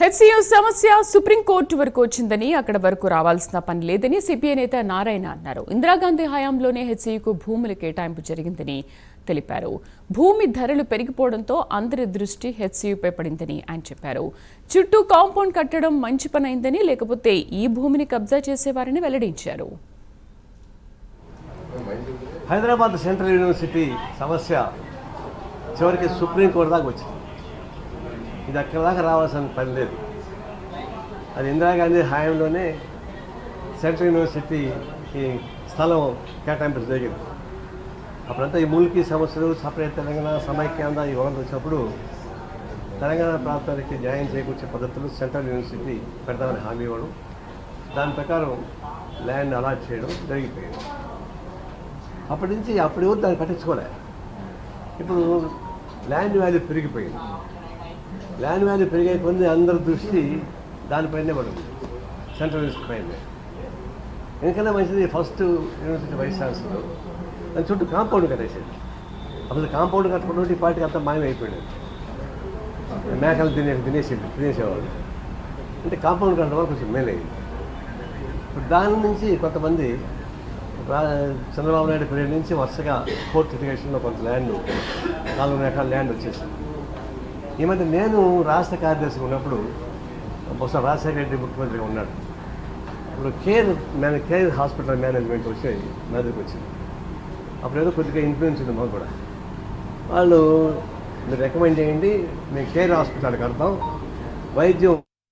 HCU సమస్య supreme court వరకు వచ్చిందని అక్కడ వరకు రావాల్సిన పని లేదని సిపిఐ నేత నారాయణ అన్నారు. ఇందిరాగాంధీ హయాంలోనే హెచ్సియుకు భూముల కేటాయింపు జరిగిందని తెలిపారు. భూమి ధరలు పెరిగిపోవడంతో అందరి దృష్టి హెచ్సియుపై పడిందని ఆయన చెప్పారు. చుట్టూ కాంపౌండ్ కట్టడం మంచి పని అయిందని, లేకపోతే ఈ భూమిని కబ్జా చేసేవారని వెల్లడించారు. హైదరాబాద్ సెంట్రల్ యూనివర్సిటీ సమస్య చివరికి సుప్రీంకోర్టు దాకా వచ్చింది. ఇది అక్కడ దాకా రావాల్సిన పని లేదు. అది ఇందిరాగాంధీ హయాంలోనే సెంట్రల్ యూనివర్సిటీకి స్థలం కేటాయింపు జరిగింది. అప్పుడంతా ఈ మూలికి సమస్యలు, సపరేట్ తెలంగాణ, సమైక్యాంధ్ర ఈ వనరులు వచ్చినప్పుడు తెలంగాణ ప్రాంతానికి న్యాయం చేకూర్చే పద్ధతులు సెంట్రల్ యూనివర్సిటీ పెడతామని హామీ ఇవ్వడం, దాని ప్రకారం ల్యాండ్ అలాట్ చేయడం జరిగిపోయింది. అప్పటి నుంచి అప్పుడు ఎవరు దాన్ని పట్టించుకోలే. ఇప్పుడు ల్యాండ్ వాల్యూ పెరిగిపోయింది. ల్యాండ్ వాల్యూ పెరిగే కొద్ది అందరి దృష్టి దానిపైనే పడుతుంది, సెంట్రల్ యూనివర్సిటీ పైనే. ఎందుకంటే మంచిది ఫస్ట్ యూనివర్సిటీ వైస్ ఛాన్సలర్ దాని చుట్టూ కాంపౌండ్ కట్టేసేది. అసలు కాంపౌండ్ కట్టుకుంటే ఈ పార్టీకి అంతా మాయమైపోయింది. మేకలు తినేసేవాళ్ళు. అంటే కాంపౌండ్ కట్టడం వల్ల కొంచెం మేలు అయింది. ఇప్పుడు దాని నుంచి కొంతమంది చంద్రబాబు నాయుడు పీరియడ్ నుంచి వరుసగా కోర్ట్ లిటిగేషన్లో కొంత ల్యాండ్ 4 ఎకరాల ల్యాండ్ వచ్చేసింది. ఈ మధ్య నేను రాష్ట్ర కార్యదర్శిగా ఉన్నప్పుడు బహుశా రాజశేఖర రెడ్డి ముఖ్యమంత్రిగా ఉన్నాడు. ఇప్పుడు కేర్ హాస్పిటల్ మేనేజ్మెంట్ వచ్చి నా దగ్గరికి వచ్చింది. అప్పుడు ఏదో కొద్దిగా ఇన్ఫ్లుయెన్స్ ఉంది మాకు కూడా. వాళ్ళు మీరు రికమెండ్ చేయండి, మేము కేర్ హాస్పిటల్ కడతాం, వైద్యం